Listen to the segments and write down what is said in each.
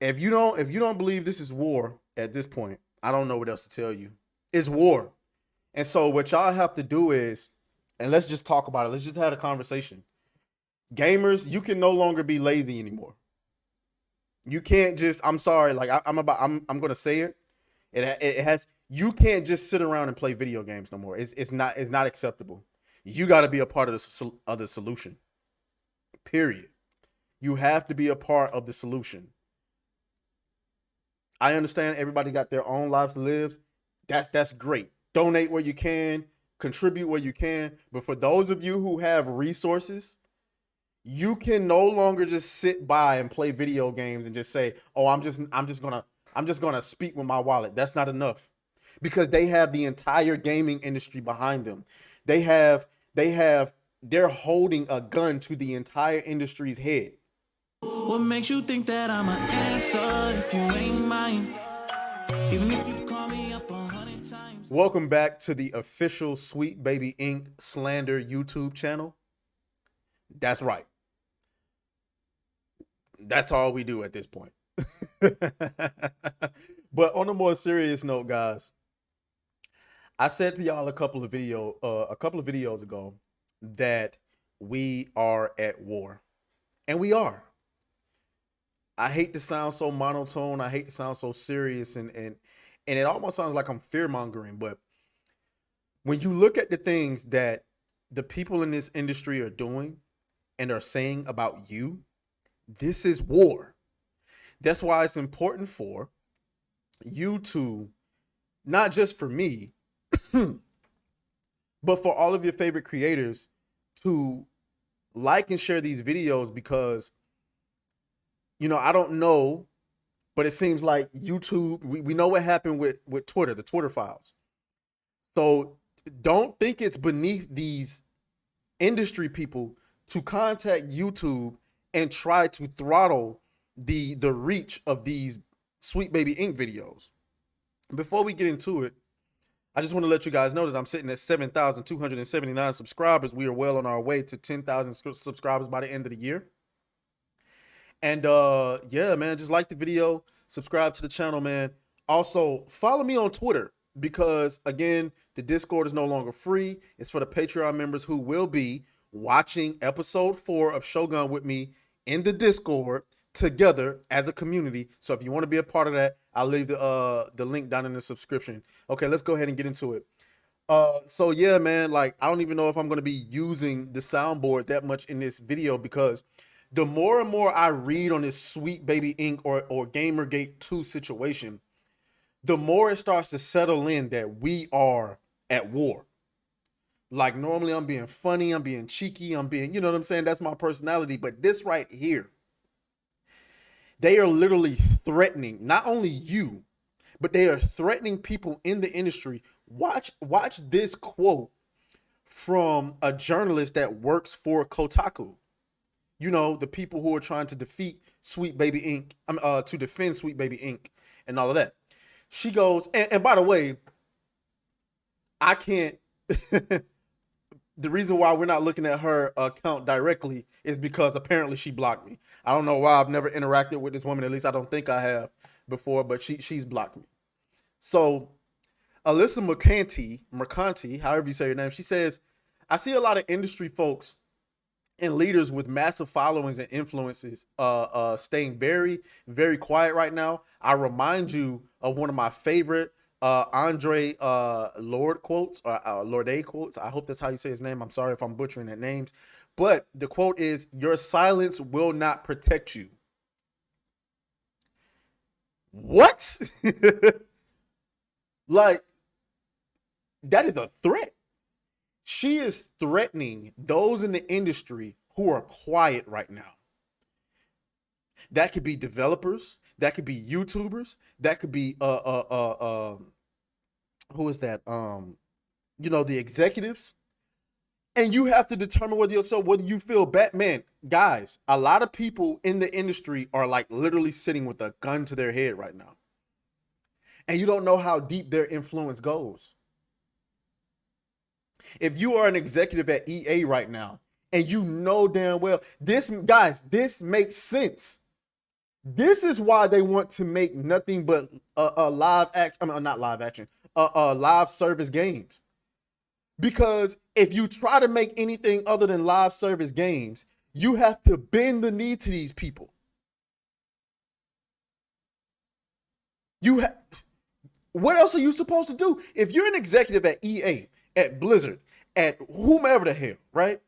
if you don't believe this is war at this point, I don't know what else to tell you. It's war. And so what y'all have to do is, and let's just talk about it. Let's just have a conversation. Gamers, you can no longer be lazy anymore. You can't just. I'm sorry. Like I'm about. I'm gonna say it. It has. You can't just sit around and play video games no more. It's not acceptable. You got to be a part of the solution. Period. You have to be a part of the solution. I understand everybody got their own lives to live. That's great. Donate where you can, contribute where you can. But for those of you who have resources, you can no longer just sit by and play video games and just say, "Oh, I'm just gonna speak with my wallet." That's not enough, because they have the entire gaming industry behind them. They have they're holding a gun to the entire industry's head. What makes you think that I'm an answer if you ain't mine? Even if you call me up 100 times. Welcome back to the official Sweet Baby Inc. slander YouTube channel. That's right. That's all we do at this point. But on a more serious note, guys, I said to y'all a couple of videos ago that we are at war, and we are. I hate to sound so monotone. I hate to sound so serious, and it almost sounds like I'm fear mongering. But when you look at the things that the people in this industry are doing and are saying about you, this is war. That's why it's important for you to, not just for me, but for all of your favorite creators, to like and share these videos, because I don't know, but it seems like YouTube, we know what happened with Twitter, the Twitter files. So don't think it's beneath these industry people to contact YouTube and try to throttle the reach of these Sweet Baby Inc. videos. Before we get into it, I just want to let you guys know that I'm sitting at 7,279 subscribers. We are well on our way to 10,000 subscribers by the end of the year. And yeah, man, just like the video, subscribe to the channel, man. Also, follow me on Twitter, because again, the Discord is no longer free. It's for the Patreon members who will be watching episode 4 of Shogun with me in the Discord together as a community. So if you want to be a part of that, I'll leave the link down in the subscription. Okay, let's go ahead and get into it. So yeah, man, like I don't even know if I'm going to be using the soundboard that much in this video, because the more and more I read on this Sweet Baby Inc. or Gamergate 2 situation, the more it starts to settle in that we are at war. Like normally I'm being funny, I'm being cheeky, I'm being, you know what I'm saying? That's my personality. But this right here, they are literally threatening not only you, but they are threatening people in the industry. Watch this quote from a journalist that works for Kotaku. The people who are trying to defeat Sweet Baby Inc. To defend Sweet Baby Inc. and all of that. She goes, and by the way, I can't. The reason why we're not looking at her account directly is because apparently she blocked me. I don't know why. I've never interacted with this woman. At least I don't think I have before, but she's blocked me. So Alyssa Mercanti, however you say your name, she says, I see a lot of industry folks and leaders with massive followings and influences staying very, very quiet right now. I remind you of one of my favorite Andre Lorde quotes, or Lorde quotes. I hope that's how you say his name. I'm sorry if I'm butchering that names. But the quote is, your silence will not protect you. What? Like, that is a threat. She is threatening those in the industry who are quiet right now. That could be developers, that could be YouTubers, that could be who is that? The executives. And you have to determine whether you feel bad. Man, guys, a lot of people in the industry are like literally sitting with a gun to their head right now. And you don't know how deep their influence goes. If you are an executive at EA right now, and you know damn well, this makes sense. This is why they want to make nothing but live action. I mean, not live action. Live service games. Because if you try to make anything other than live service games, you have to bend the knee to these people. You ha- what else are you supposed to do? If you're an executive at EA, at Blizzard, at whomever the hell, right?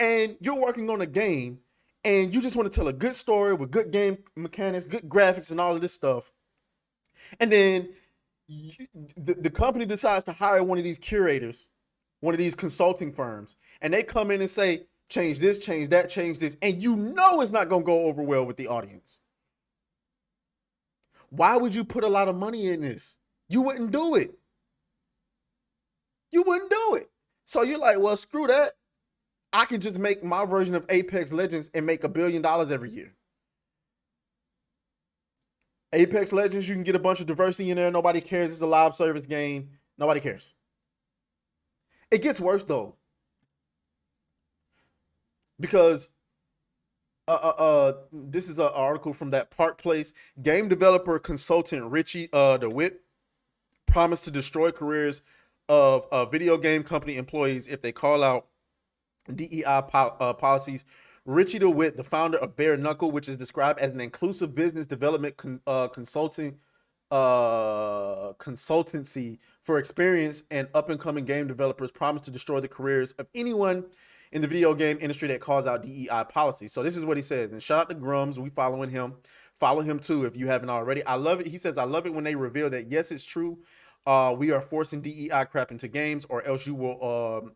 And you're working on a game and you just want to tell a good story with good game mechanics, good graphics, and all of this stuff. And then you, the company decides to hire one of these curators, one of these consulting firms, and they come in and say, change this, change that, change this. And you know it's not going to go over well with the audience. Why would you put a lot of money in this? You wouldn't do it. You wouldn't do it. So you're like, well, screw that. I can just make my version of Apex Legends and make $1 billion every year. Apex Legends, you can get a bunch of diversity in there. Nobody cares. It's a live service game. Nobody cares. It gets worse though, because this is an article from that Park Place. Game developer consultant Richie DeWitt promised to destroy careers of video game company employees if they call out DEI policies. Richie DeWitt, the founder of Bare Knuckle, which is described as an inclusive business development consultancy for experienced and up and coming game developers, promised to destroy the careers of anyone in the video game industry that calls out DEI policies. So this is what he says. And shout out to Grums. We following him. Follow him too if you haven't already. I love it. He says, I love it when they reveal that yes, it's true. We are forcing DEI crap into games, or else you will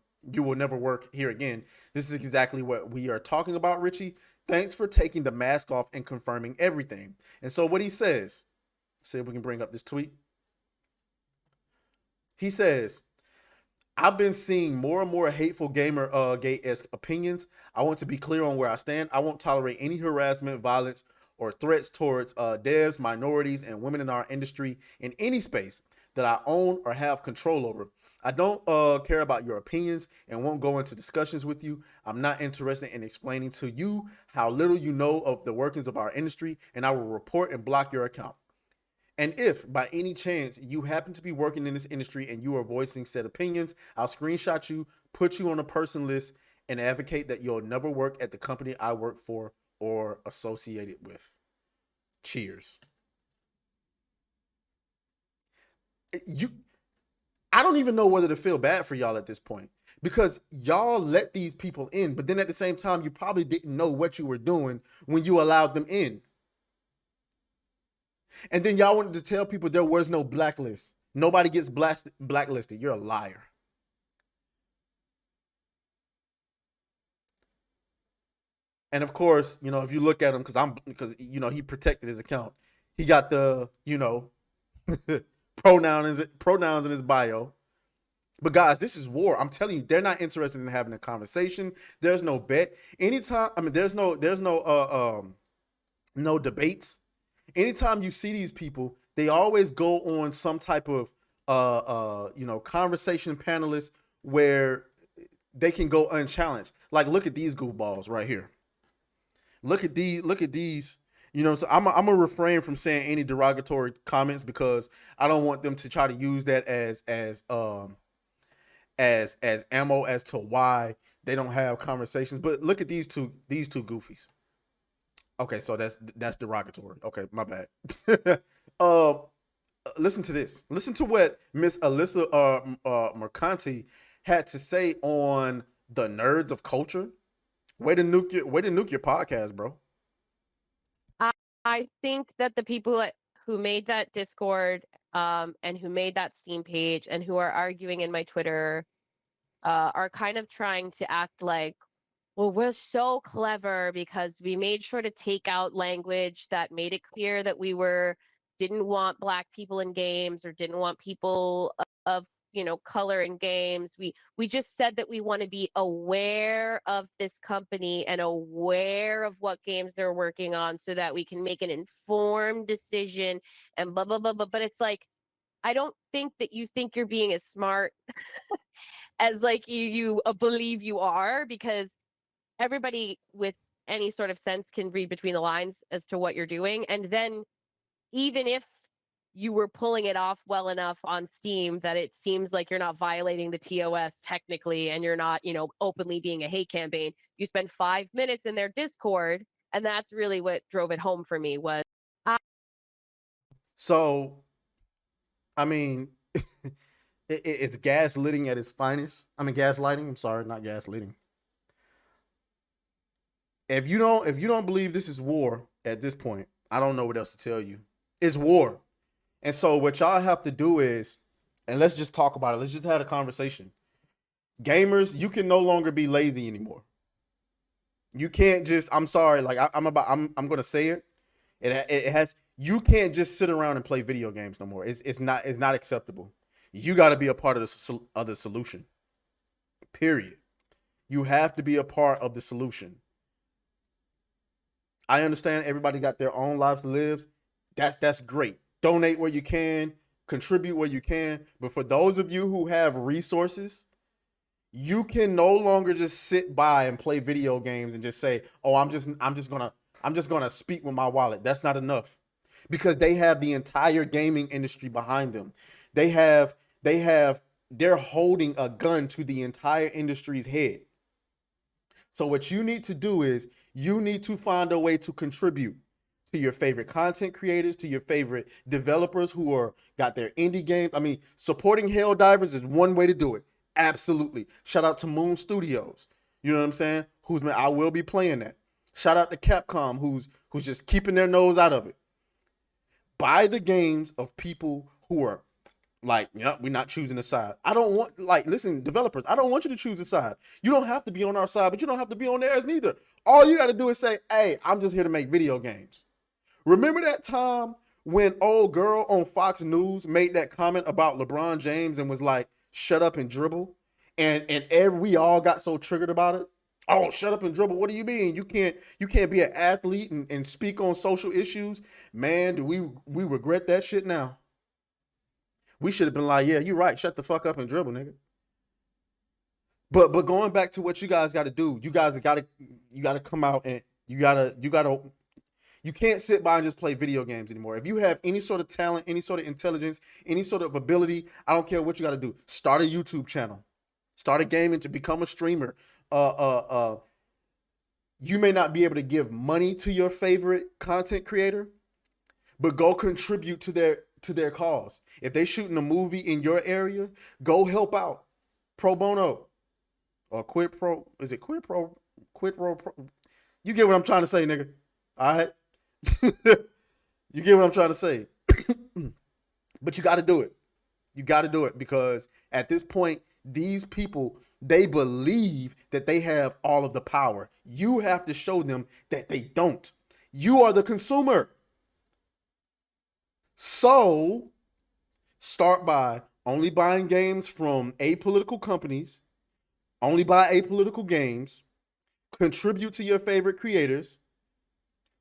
never work here again. This is exactly what we are talking about, Richie. Thanks for taking the mask off and confirming everything. And so what he says, see if we can bring up this tweet. He says, I've been seeing more and more hateful gamer gay-esque opinions. I want to be clear on where I stand. I won't tolerate any harassment, violence, or threats towards devs, minorities, and women in our industry in any space that I own or have control over. I don't care about your opinions and won't go into discussions with you. I'm not interested in explaining to you how little you know of the workings of our industry, and I will report and block your account. And if by any chance you happen to be working in this industry and you are voicing said opinions, I'll screenshot you, put you on a person list, and advocate that you'll never work at the company I work for or associated with. Cheers. You I don't even know whether to feel bad for y'all at this point, because y'all let these people in, but then at the same time you probably didn't know what you were doing when you allowed them in. And then y'all wanted to tell people there was no blacklist. Nobody gets blacklisted. You're a liar. And of course, if you look at him, because he protected his account. He got the pronouns in his bio. But guys, this is war. I'm telling you, they're not interested in having a conversation. There's no bet. Anytime, I mean, no debates. Anytime you see these people, they always go on some type of conversation panelist where they can go unchallenged. Like, look at these goofballs right here. Look at these. So I'm gonna refrain from saying any derogatory comments, because I don't want them to try to use that as ammo as to why they don't have conversations. But look at these two goofies. Okay, so that's derogatory. Okay, my bad. uh, Listen to this. Listen to what Miss Alyssa Mercanti had to say on the Nerds of Culture. Way to nuke your podcast, bro. I, I think that the people who made that Discord and who made that Steam page and who are arguing in my Twitter are kind of trying to act like, well, we're so clever because we made sure to take out language that made it clear that we didn't want black people in games or didn't want people of color in games. We just said that we want to be aware of this company and aware of what games they're working on so that we can make an informed decision and blah blah blah blah. But it's like, I don't think that you think you're being as smart as like you believe you are, because everybody with any sort of sense can read between the lines as to what you're doing. And then even if you were pulling it off well enough on Steam that it seems like you're not violating the TOS technically and you're not, openly being a hate campaign, you spend 5 minutes in their Discord, and that's really what drove it home for me was So, I mean, it's gaslighting at its finest. I mean, gaslighting. I'm sorry, not gaslighting. If you don't believe this is war at this point, I don't know what else to tell you. It's war. And so what y'all have to do is, and let's just talk about it. Let's just have a conversation. Gamers, you can no longer be lazy anymore. You can't just, I'm sorry, like I'm gonna say it. It has, you can't just sit around and play video games no more. It's not acceptable. You got to be a part of the solution. Period. You have to be a part of the solution. I understand everybody got their own lives to live. That's great. Donate where you can, contribute where you can. But for those of you who have resources, you can no longer just sit by and play video games and just say, "Oh, I'm just gonna speak with my wallet." That's not enough, because they have the entire gaming industry behind them. They're holding a gun to the entire industry's head. So what you need to do is you need to find a way to contribute to your favorite content creators, to your favorite developers who are got their indie games. I mean, supporting Helldivers is one way to do it. Absolutely. Shout out to Moon Studios. You know what I'm saying? I will be playing that. Shout out to Capcom, who's just keeping their nose out of it. Buy the games of people who are like, yeah, we're not choosing a side. I don't want, listen, developers, I don't want you to choose a side. You don't have to be on our side, but you don't have to be on theirs neither. All you got to do is say, "Hey, I'm just here to make video games." Remember that time when old girl on Fox News made that comment about LeBron James and was like, "Shut up and dribble," and we all got so triggered about it. Oh, shut up and dribble. What do you mean? You can't be an athlete and speak on social issues? Man, do we regret that shit now? We should have been like, "Yeah, you're right. Shut the fuck up and dribble, nigga." But going back to what you guys got to do, you got to come out and you can't sit by and just play video games anymore. If you have any sort of talent, any sort of intelligence, any sort of ability, I don't care what you got to do. Start a YouTube channel. Start a gaming to become a streamer. You may not be able to give money to your favorite content creator, but go contribute to their cause. If they shooting a movie in your area, go help out. Pro bono. Or quid pro. Is it quid pro? Quid pro. You get what I'm trying to say, nigga. All right? You get what I'm trying to say. But you got to do it. You got to do it, because at this point, these people, they believe that they have all of the power. You have to show them that they don't. You are the consumer. So start by only buying games from apolitical companies, only buy apolitical games, contribute to your favorite creators,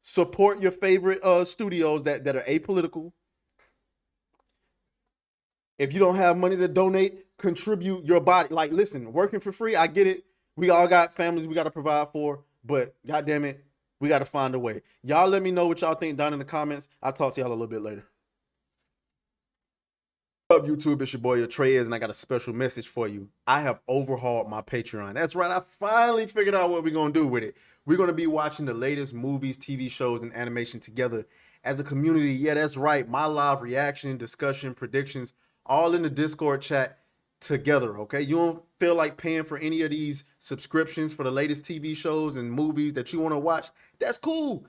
support your favorite studios that are apolitical. If you don't have money to donate, contribute your body. Like, listen, working for free, I get it. We all got families we got to provide for, but goddamn it, we got to find a way. Y'all let me know what y'all think down in the comments. I'll talk to y'all a little bit later. What up, YouTube? It's your boy Atreus, and I got a special message for you. I have overhauled my Patreon. That's right, I finally figured out what we're going to do with it. We're going to be watching the latest movies, TV shows, and animation together as a community. Yeah, that's right. My live reaction, discussion, predictions, all in the Discord chat together, okay? You don't feel like paying for any of these subscriptions for the latest TV shows and movies that you want to watch? That's cool.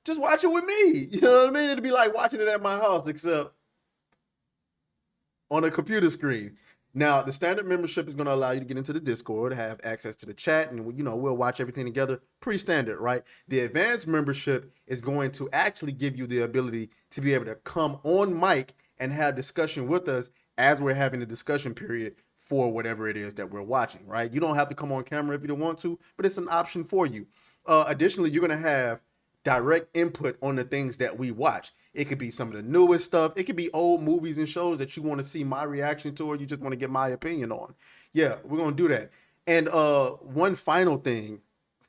Just watch it with me. You know what I mean? It'd be like watching it at my house, except on a computer screen. Now, the standard membership is going to allow you to get into the Discord, have access to the chat, and we'll watch everything together. Pretty standard, right? The advanced membership is going to actually give you the ability to be able to come on mic and have discussion with us as we're having a discussion period for whatever it is that we're watching, right? You don't have to come on camera if you don't want to, but it's an option for you. Additionally, you're going to have direct input on the things that we watch. It could be some of the newest stuff. It could be old movies and shows that you want to see my reaction to, or you just want to get my opinion on. Yeah, we're going to do that. And one final thing,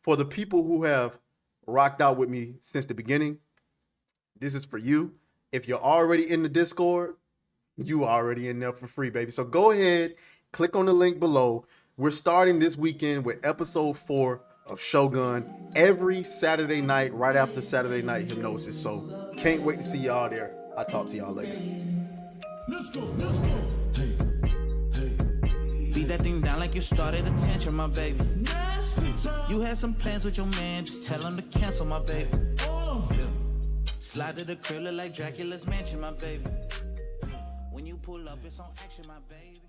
for the people who have rocked out with me since the beginning, this is for you. If you're already in the Discord, you already in there for free, baby. So go ahead, click on the link below. We're starting this weekend with episode 4 of Shogun every Saturday night, right after Saturday Night Hypnosis. So can't wait to see y'all there. I'll talk to y'all later. Let's go, let's go. Hey, hey. Beat that thing down like you started attention, my baby. You had some plans with your man, just tell him to cancel, my baby. Slide to the crib, look like Dracula's mansion, my baby. When you pull up, it's on action, my baby.